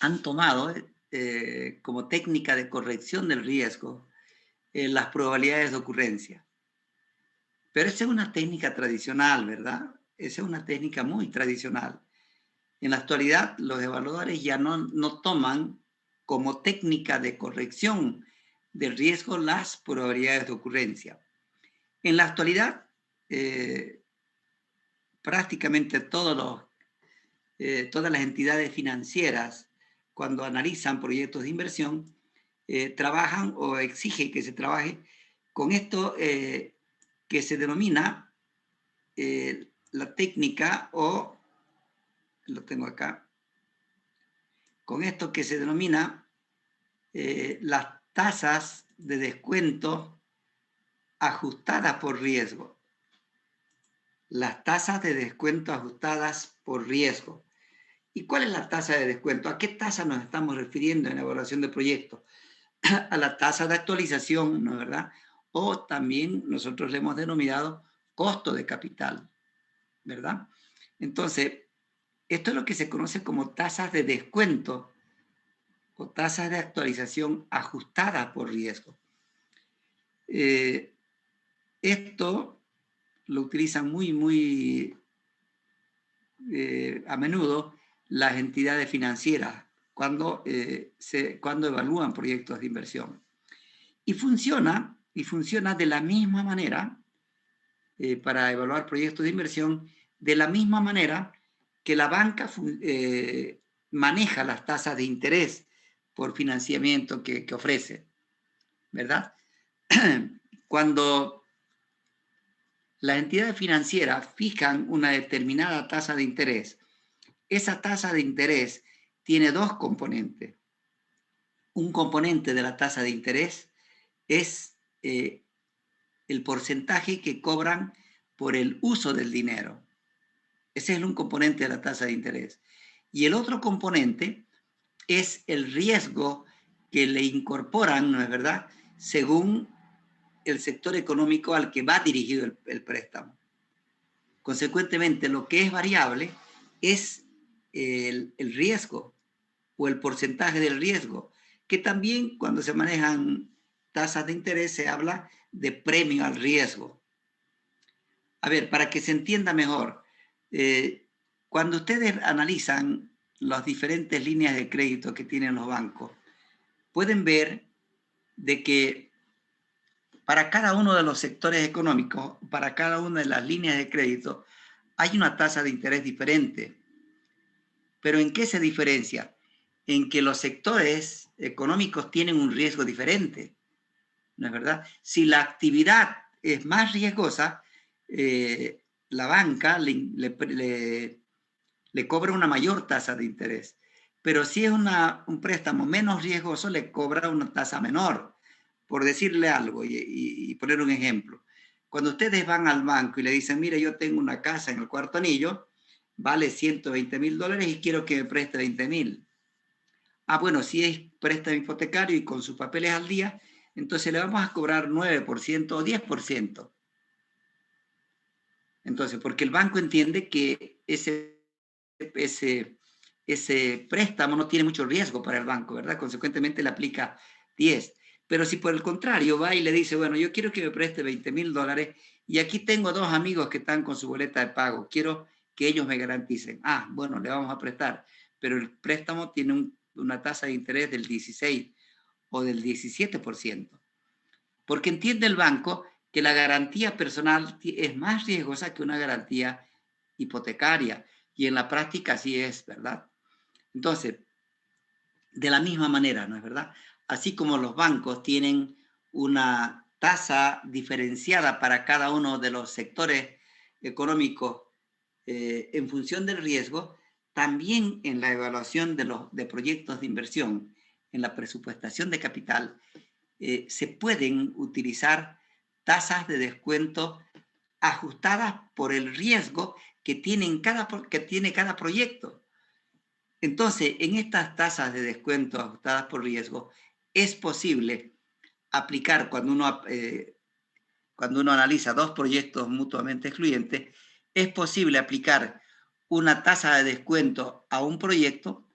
han tomado como técnica de corrección del riesgo las probabilidades de ocurrencia. Pero esa es una técnica tradicional, ¿verdad? Esa es una técnica muy tradicional. En la actualidad, los evaluadores ya no toman como técnica de corrección del riesgo las probabilidades de ocurrencia. En la actualidad, eh, prácticamente todas las entidades financieras, cuando analizan proyectos de inversión, trabajan o exigen que se trabaje con esto que se denomina la técnica o, lo tengo acá, con esto que se denomina las tasas de descuento ajustadas por riesgo. Las tasas de descuento ajustadas por riesgo. ¿Y cuál es la tasa de descuento? ¿A qué tasa nos estamos refiriendo en la evaluación de proyectos? A la tasa de actualización, ¿no es verdad? O también nosotros le hemos denominado costo de capital, ¿verdad? Entonces, esto es lo que se conoce como tasas de descuento o tasas de actualización ajustadas por riesgo. Esto lo utilizan muy a menudo las entidades financieras cuando evalúan proyectos de inversión. Y funciona de la misma manera para evaluar proyectos de inversión, de la misma manera que la banca maneja las tasas de interés por financiamiento que ofrece, ¿verdad? Cuando las entidades financieras fijan una determinada tasa de interés, esa tasa de interés tiene dos componentes. Un componente de la tasa de interés es el porcentaje que cobran por el uso del dinero. Ese es un componente de la tasa de interés. Y el otro componente es el riesgo que le incorporan, ¿no es verdad?, según el sector económico al que va dirigido el préstamo. Consecuentemente, lo que es variable es el riesgo o el porcentaje del riesgo, que también cuando se manejan tasas de interés se habla de premio al riesgo. A ver, para que se entienda mejor, cuando ustedes analizan las diferentes líneas de crédito que tienen los bancos, pueden ver de que para cada uno de los sectores económicos, para cada una de las líneas de crédito, hay una tasa de interés diferente. ¿Pero en qué se diferencia? En que los sectores económicos tienen un riesgo diferente, ¿no es verdad? Si la actividad es más riesgosa, la banca le cobra una mayor tasa de interés. Pero si es un préstamo menos riesgoso, le cobra una tasa menor. Por decirle algo y poner un ejemplo. Cuando ustedes van al banco y le dicen, mire, yo tengo una casa en el Cuarto Anillo, vale $120,000 y quiero que me preste 20,000. Ah, bueno, si es préstamo hipotecario y con sus papeles al día, entonces le vamos a cobrar 9% o 10%. Entonces, porque el banco entiende que ese, ese préstamo no tiene mucho riesgo para el banco, ¿verdad? Consecuentemente le aplica 10. Pero si por el contrario va y le dice, bueno, yo quiero que me preste $20,000 y aquí tengo dos amigos que están con su boleta de pago, quiero que ellos me garanticen. Ah, bueno, le vamos a prestar, pero el préstamo tiene una tasa de interés del 16 o del 17%. Porque entiende el banco que la garantía personal es más riesgosa que una garantía hipotecaria. Y en la práctica así es, ¿verdad? Entonces, de la misma manera, ¿no es verdad? Así como los bancos tienen una tasa diferenciada para cada uno de los sectores económicos en función del riesgo, también en la evaluación de proyectos de inversión, en la presupuestación de capital, se pueden utilizar tasas de descuento ajustadas por el riesgo que tiene cada proyecto. Entonces, en estas tasas de descuento ajustadas por riesgo, es posible aplicar cuando uno analiza dos proyectos mutuamente excluyentes, es posible aplicar una tasa de descuento a un proyecto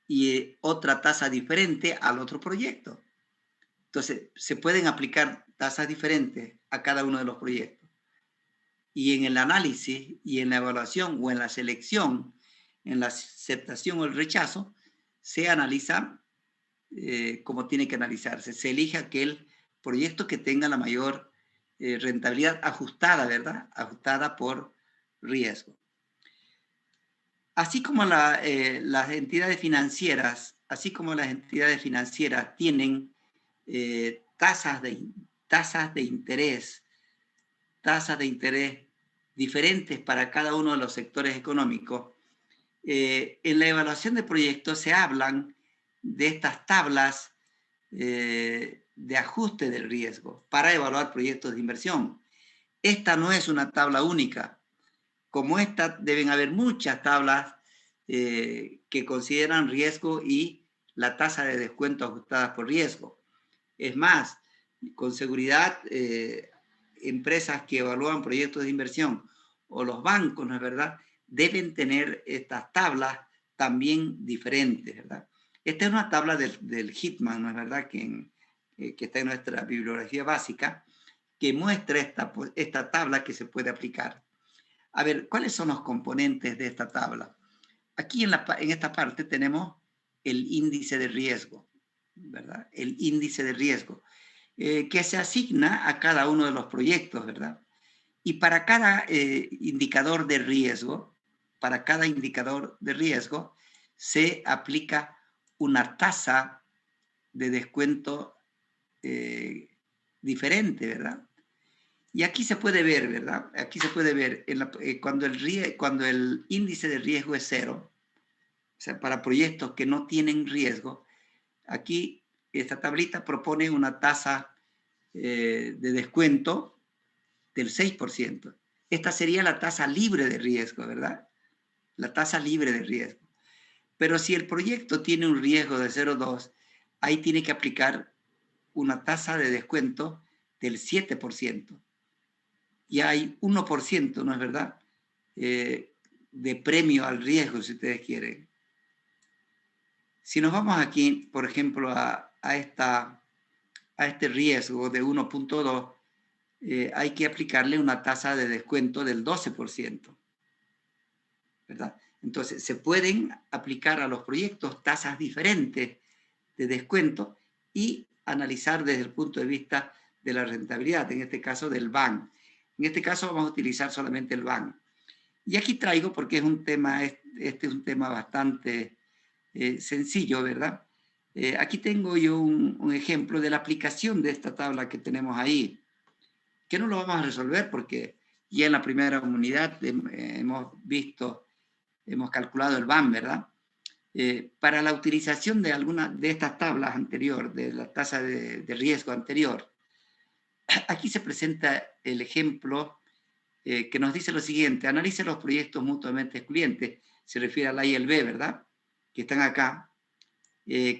y otra tasa diferente al otro proyecto. Entonces, se pueden aplicar tasas diferentes a cada uno de los proyectos. Y en el análisis y en la evaluación o en la selección, en la aceptación o el rechazo, se analiza como tiene que analizarse. Se elige aquel proyecto que tenga la mayor rentabilidad ajustada, ¿verdad? Ajustada por riesgo. Así como las entidades financieras, tienen tasas de interés, tasas de interés diferentes para cada uno de los sectores económicos, en la evaluación de proyectos se hablan de estas tablas de ajuste del riesgo para evaluar proyectos de inversión. Esta no es una tabla única. Como esta, deben haber muchas tablas que consideran riesgo y la tasa de descuento ajustada por riesgo. Es más, con seguridad, empresas que evalúan proyectos de inversión o los bancos, ¿no es verdad?, deben tener estas tablas también diferentes, ¿verdad? Esta es una tabla del Hitman, ¿no es verdad?, que está en nuestra bibliografía básica, que muestra esta tabla que se puede aplicar. A ver, ¿cuáles son los componentes de esta tabla? Aquí en esta parte tenemos el índice de riesgo, ¿verdad? El índice de riesgo, que se asigna a cada uno de los proyectos, ¿verdad? Y para cada indicador de riesgo, se aplica una tasa de descuento diferente, ¿verdad? Y aquí se puede ver, ¿verdad? Aquí se puede ver cuando el índice de riesgo es 0, o sea, para proyectos que no tienen riesgo, aquí esta tablita propone una tasa de descuento del 6%. Esta sería la tasa libre de riesgo, ¿verdad? La tasa libre de riesgo. Pero si el proyecto tiene un riesgo de 0,2, ahí tiene que aplicar una tasa de descuento del 7%. Y hay 1%, ¿no es verdad?, de premio al riesgo, si ustedes quieren. Si nos vamos aquí, por ejemplo, a este riesgo de 1,2, hay que aplicarle una tasa de descuento del 12%, ¿verdad? Entonces, se pueden aplicar a los proyectos tasas diferentes de descuento y analizar desde el punto de vista de la rentabilidad, en este caso del BAN. En este caso vamos a utilizar solamente el BAN. Y aquí traigo, porque este es un tema bastante sencillo, ¿verdad? Aquí tengo yo un ejemplo de la aplicación de esta tabla que tenemos ahí, que no lo vamos a resolver porque ya en la primera unidad hemos calculado el BAN, ¿verdad? Para la utilización de alguna de estas tablas anterior, de la tasa de riesgo anterior, aquí se presenta el ejemplo que nos dice lo siguiente: analice los proyectos mutuamente excluyentes, se refiere al A y el B, ¿verdad?, que están acá,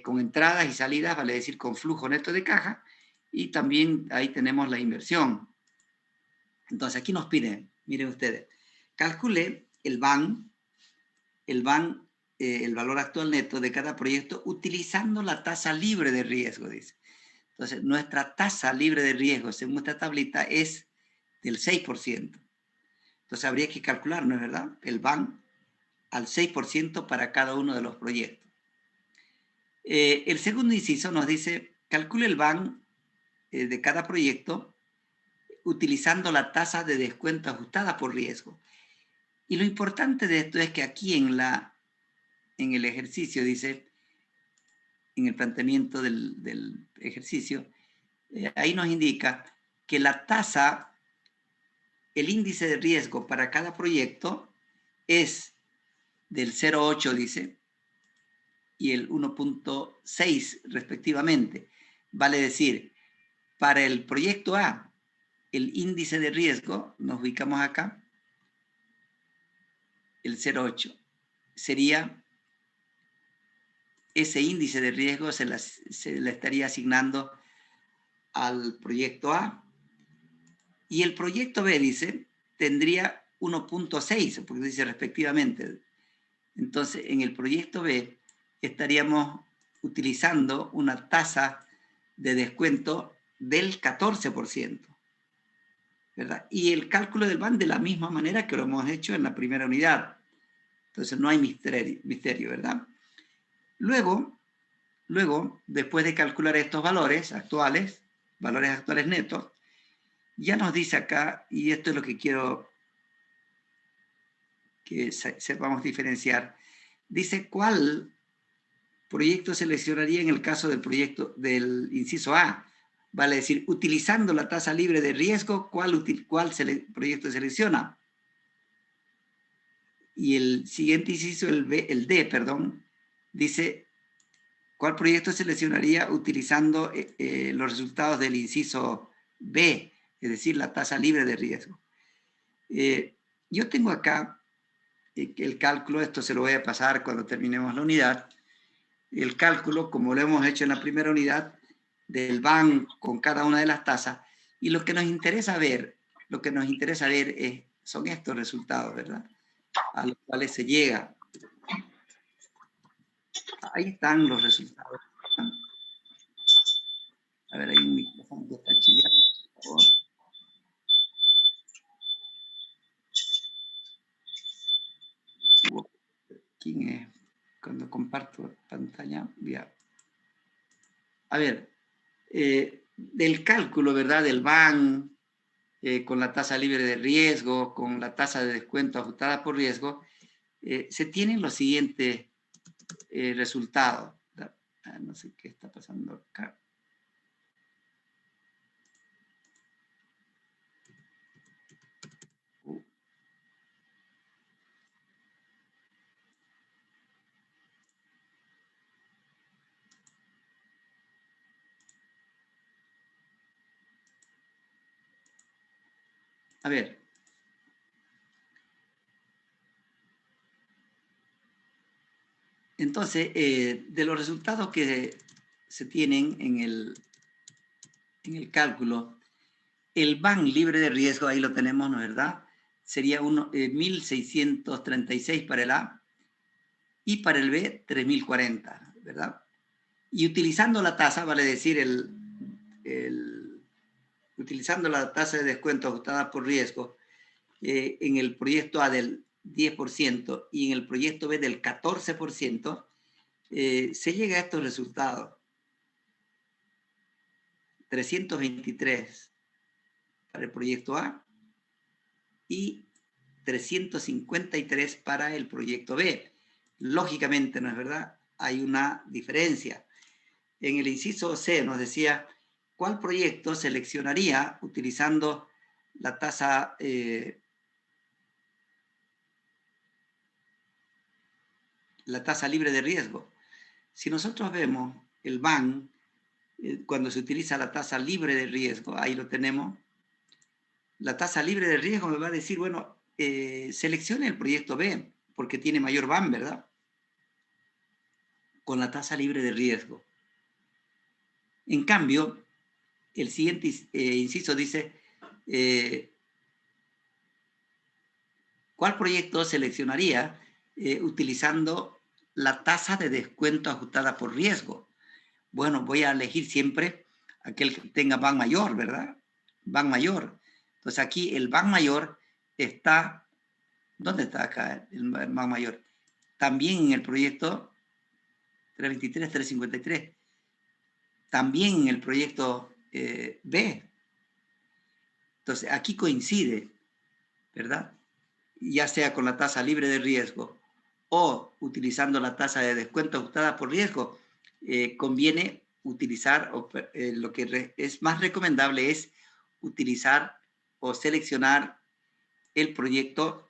con entradas y salidas, vale decir con flujo neto de caja, y también ahí tenemos la inversión. Entonces aquí nos piden, miren ustedes, calcule el BAN, el valor actual neto de cada proyecto utilizando la tasa libre de riesgo, dice. Entonces, nuestra tasa libre de riesgo, según esta tablita, es del 6%. Entonces, habría que calcular, ¿no es verdad?, el BAN al 6% para cada uno de los proyectos. El segundo inciso nos dice, calcule el BAN de cada proyecto utilizando la tasa de descuento ajustada por riesgo. Y lo importante de esto es que aquí en el ejercicio, dice, en el planteamiento del ejercicio, ahí nos indica que la tasa, el índice de riesgo para cada proyecto es del 0,8, dice, y el 1,6 respectivamente. Vale decir, para el proyecto A, el índice de riesgo, nos ubicamos acá, el 0,8, sería ese índice de riesgo se le estaría asignando al proyecto A. Y el proyecto B, dice, tendría 1,6, porque dice respectivamente. Entonces, en el proyecto B, estaríamos utilizando una tasa de descuento del 14%, ¿verdad? Y el cálculo del BAN de la misma manera que lo hemos hecho en la primera unidad. Entonces no hay misterio, ¿verdad? Luego, después de calcular estos valores actuales netos, ya nos dice acá, y esto es lo que quiero que sepamos diferenciar, dice cuál proyecto seleccionaría en el caso del proyecto del inciso A. Vale decir, utilizando la tasa libre de riesgo, ¿cuál proyecto selecciona? Y el siguiente inciso, el D, perdón, dice, ¿cuál proyecto seleccionaría utilizando los resultados del inciso B, es decir, la tasa libre de riesgo? Yo tengo acá el cálculo, esto se lo voy a pasar cuando terminemos la unidad, el cálculo, como lo hemos hecho en la primera unidad, del BAN con cada una de las tasas, y lo que nos interesa ver, son estos resultados, ¿verdad? A los cuales se llega. Ahí están los resultados. A ver, hay un micrófono que está chillando, por favor. ¿Quién es? Cuando comparto pantalla, a ver, del cálculo, ¿verdad? Del BAN, con la tasa libre de riesgo, con la tasa de descuento ajustada por riesgo, se tienen los siguientes resultados. No sé qué está pasando acá. A ver. Entonces, de los resultados que se tienen en el cálculo, el BAN libre de riesgo, ahí lo tenemos, ¿no es verdad? Sería 1.636 para el A y para el B 3.040, ¿verdad? Y utilizando la tasa, vale decir, utilizando la tasa de descuento ajustada por riesgo, en el proyecto A del 10% y en el proyecto B del 14%, se llega a estos resultados. 323 para el proyecto A y 353 para el proyecto B. Lógicamente, ¿no es verdad? Hay una diferencia. En el inciso C nos decía, ¿cuál proyecto seleccionaría utilizando la tasa libre de riesgo? Si nosotros vemos el BAN, cuando se utiliza la tasa libre de riesgo, ahí lo tenemos, la tasa libre de riesgo me va a decir, bueno, seleccione el proyecto B, porque tiene mayor BAN, ¿verdad? Con la tasa libre de riesgo. En cambio, el siguiente inciso dice, ¿cuál proyecto seleccionaría utilizando la tasa de descuento ajustada por riesgo? Bueno, voy a elegir siempre aquel que tenga BAN mayor, ¿verdad? BAN mayor. Entonces aquí el BAN mayor está, ¿dónde está acá el BAN mayor? También en el proyecto 323, 353. También en el proyecto B. Entonces aquí coincide, ¿verdad? Ya sea con la tasa libre de riesgo o utilizando la tasa de descuento ajustada por riesgo, conviene utilizar, lo que es más recomendable es utilizar o seleccionar el proyecto,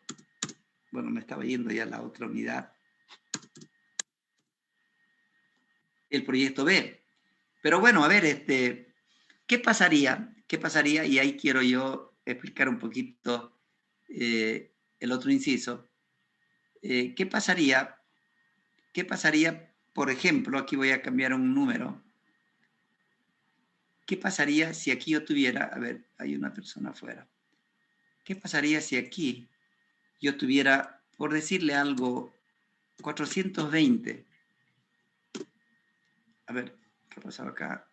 bueno, me estaba yendo ya la otra unidad, el proyecto B. Pero bueno, a ver, ¿qué pasaría? ¿Qué pasaría? Y ahí quiero yo explicar un poquito el otro inciso. ¿Qué pasaría? ¿Qué pasaría, por ejemplo, aquí voy a cambiar un número? ¿Qué pasaría si aquí yo tuviera, a ver, hay una persona afuera. ¿Qué pasaría si aquí yo tuviera, por decirle algo, 420? A ver, ¿qué ha pasado acá?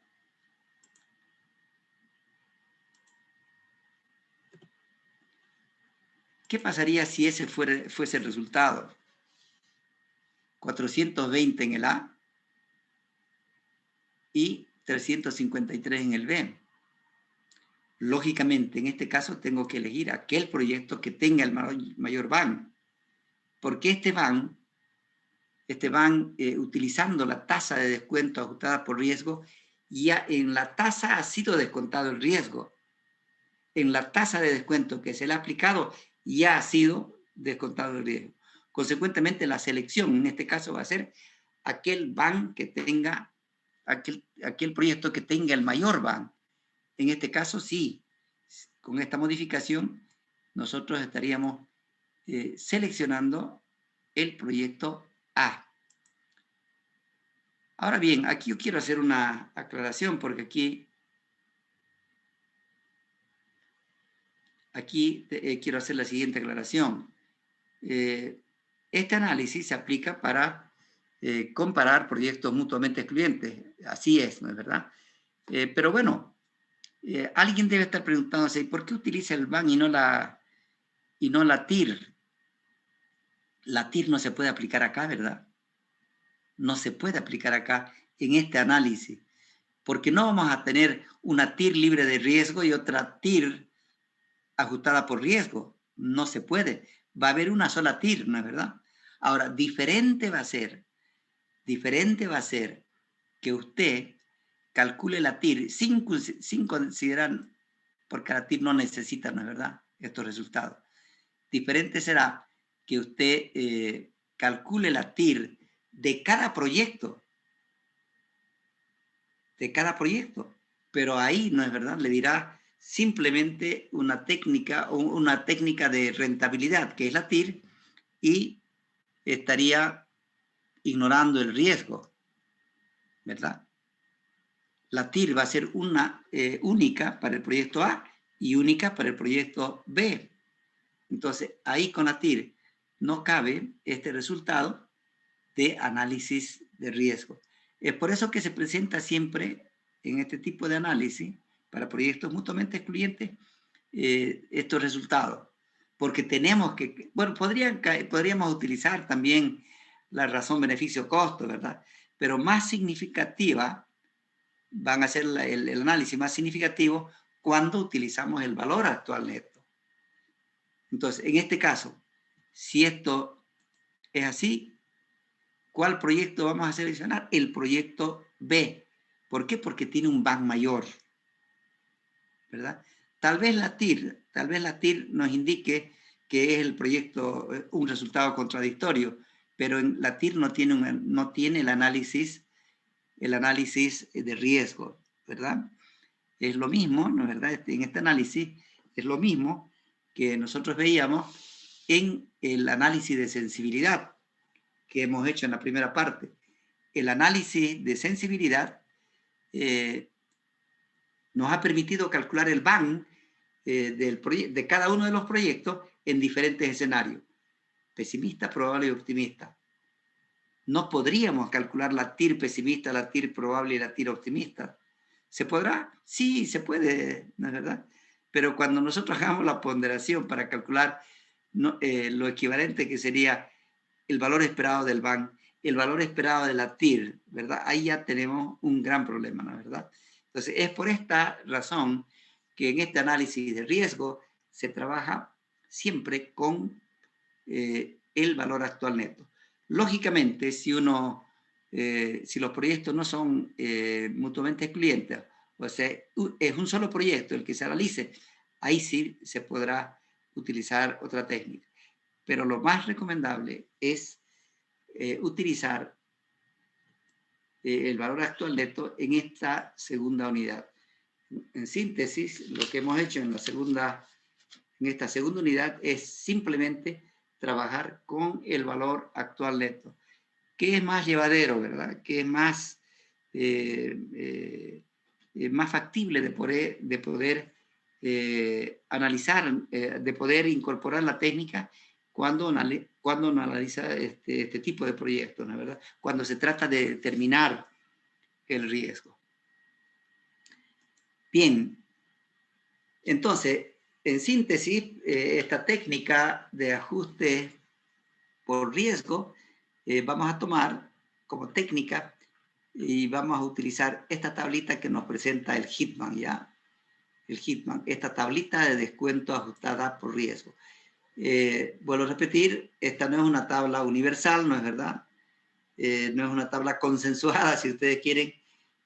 ¿Qué pasaría si ese fuese el resultado? 420 en el A y 353 en el B. Lógicamente, en este caso tengo que elegir aquel proyecto que tenga el mayor BAN, porque este BAN utilizando la tasa de descuento ajustada por riesgo, ya en la tasa ha sido descontado el riesgo. En la tasa de descuento que se le ha aplicado ya ha sido descontado el riesgo. Consecuentemente, la selección en este caso va a ser aquel BAN que tenga, aquel proyecto que tenga el mayor BAN. En este caso, sí, con esta modificación, nosotros estaríamos seleccionando el proyecto A. Ahora bien, aquí yo quiero hacer una aclaración porque aquí quiero hacer la siguiente aclaración. Este análisis se aplica para comparar proyectos mutuamente excluyentes. Así es, ¿no es verdad? Pero bueno, alguien debe estar preguntándose, ¿por qué utiliza el BAN y no la TIR? La TIR no se puede aplicar acá, ¿verdad? No se puede aplicar acá en este análisis, porque no vamos a tener una TIR libre de riesgo y otra TIR ajustada por riesgo. No se puede. Va a haber una sola TIR, ¿no es verdad? Ahora, diferente va a ser que usted calcule la TIR sin considerar, porque la TIR no necesita, ¿no es verdad?, estos resultados. Diferente será que usted calcule la TIR de cada proyecto, pero ahí, ¿no es verdad?, le dirá simplemente una técnica de rentabilidad, que es la TIR, y estaría ignorando el riesgo, ¿verdad? La TIR va a ser única para el proyecto A y única para el proyecto B. Entonces, ahí con la TIR no cabe este resultado de análisis de riesgo. Es por eso que se presenta siempre en este tipo de análisis, para proyectos mutuamente excluyentes, estos resultados. Porque tenemos que, bueno, podríamos utilizar también la razón beneficio-costo, ¿verdad? Pero más significativa, van a ser el análisis más significativo cuando utilizamos el valor actual neto. Entonces, en este caso, si esto es así, ¿cuál proyecto vamos a seleccionar? El proyecto B. ¿Por qué? Porque tiene un BAN mayor, ¿verdad? Tal vez la TIR nos indique que es el proyecto, un resultado contradictorio, pero en la TIR no tiene el análisis de riesgo, ¿verdad? Es lo mismo, ¿no es verdad? En este análisis es lo mismo que nosotros veíamos en el análisis de sensibilidad que hemos hecho en la primera parte. El análisis de sensibilidad nos ha permitido calcular el BAN de cada uno de los proyectos en diferentes escenarios, pesimista, probable y optimista. No podríamos calcular la TIR pesimista, la TIR probable y la TIR optimista. ¿Se podrá? Sí, se puede, ¿no es verdad? Pero cuando nosotros hagamos la ponderación para calcular lo equivalente que sería el valor esperado del BAN, el valor esperado de la TIR, ¿verdad? Ahí ya tenemos un gran problema, ¿no es verdad? Entonces, es por esta razón que en este análisis de riesgo se trabaja siempre con el valor actual neto. Lógicamente, si los proyectos no son mutuamente excluyentes, o sea, es un solo proyecto el que se analice, ahí sí se podrá utilizar otra técnica. Pero lo más recomendable es utilizar el valor actual neto en esta segunda unidad. En síntesis, lo que hemos hecho en esta segunda unidad es simplemente trabajar con el valor actual neto, que es más llevadero, ¿verdad? Que es más factible de poder analizar, de poder incorporar la técnica cuando uno analiza este tipo de proyectos, ¿no es verdad? Cuando se trata de determinar el riesgo. Bien, entonces, en síntesis, esta técnica de ajuste por riesgo vamos a tomar como técnica y vamos a utilizar esta tablita que nos presenta el Hitman, ¿ya? El Hitman, esta tablita de descuento ajustada por riesgo. Vuelvo a repetir, esta no es una tabla universal, ¿no es verdad? No es una tabla consensuada, si ustedes quieren.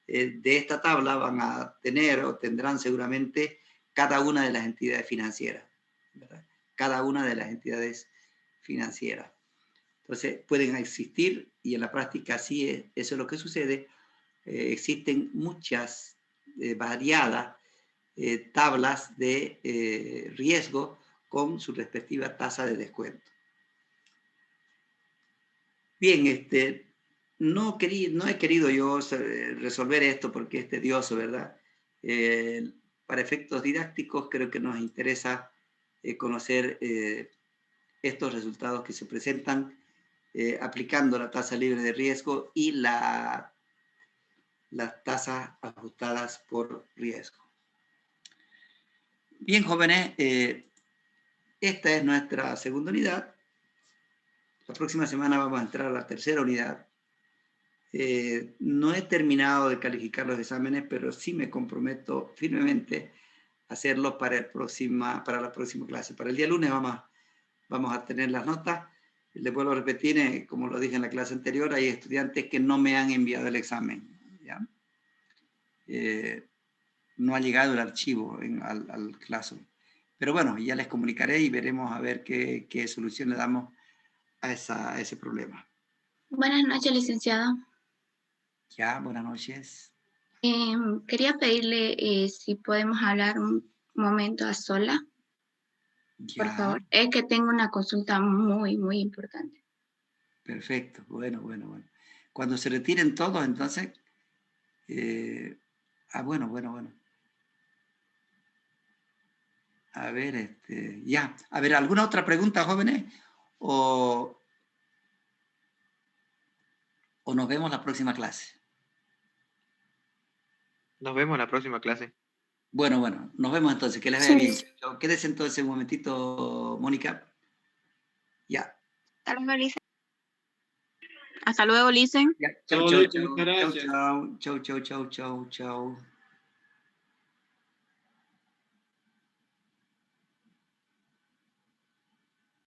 De esta tabla van a tener o tendrán seguramente cada una de las entidades financieras, ¿verdad? Cada una de las entidades financieras. Entonces, pueden existir, y en la práctica así es, eso es lo que sucede, existen muchas variadas tablas de riesgo con su respectiva tasa de descuento. Bien, no he querido yo resolver esto porque es tedioso, ¿verdad? Para efectos didácticos creo que nos interesa conocer estos resultados que se presentan aplicando la tasa libre de riesgo y las tasas ajustadas por riesgo. Bien, jóvenes, esta es nuestra segunda unidad. La próxima semana vamos a entrar a la tercera unidad. No he terminado de calificar los exámenes, pero sí me comprometo firmemente a hacerlo para la próxima clase. Para el día lunes vamos a tener las notas. Les vuelvo a repetir, como lo dije en la clase anterior, hay estudiantes que no me han enviado el examen, ¿ya? No ha llegado el archivo al Classroom. Pero bueno, ya les comunicaré y veremos a ver qué solución le damos a ese problema. Buenas noches, licenciado. Ya, buenas noches. Quería pedirle si podemos hablar un momento a sola, Ya. por favor. Es que tengo una consulta muy, muy importante. Perfecto, bueno. Cuando se retiren todos, entonces... bueno. A ver, ya. A ver, ¿alguna otra pregunta, jóvenes? ¿O nos vemos la próxima clase? Nos vemos en la próxima clase. Bueno, nos vemos entonces, que les vaya bien. Quédese entonces un momentito, Mónica. Ya. Hasta luego, Licen. Ya. Chau.